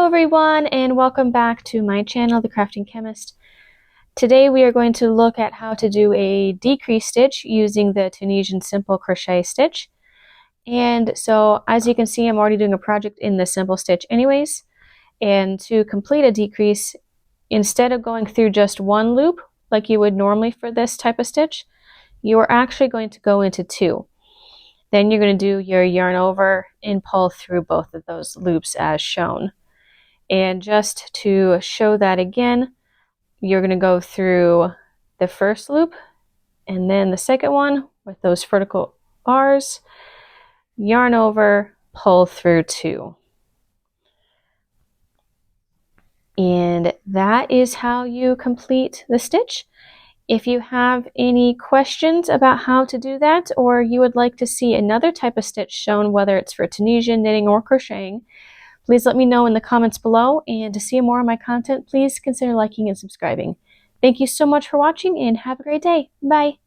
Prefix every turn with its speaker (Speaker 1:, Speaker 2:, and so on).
Speaker 1: Hello everyone, and welcome back to my channel, The Crafting Chemist. Today we are going to look at how to do a decrease stitch using the Tunisian simple crochet stitch. And so as you can see, I'm already doing a project in the simple stitch anyways. And to complete a decrease, instead of going through just one loop like you would normally for this type of stitch, you are actually going to go into two. Then you're going to do your yarn over and pull through both of those loops as shown. And just to show that again, you're going to go through the first loop and then the second one with those vertical bars, yarn over, pull through two. And that is how you complete the stitch. If you have any questions about how to do that, or you would like to see another type of stitch shown, whether it's for Tunisian knitting or crocheting, please let me know in the comments below, and to see more of my content, please consider liking and subscribing. Thank you so much for watching, and have a great day. Bye!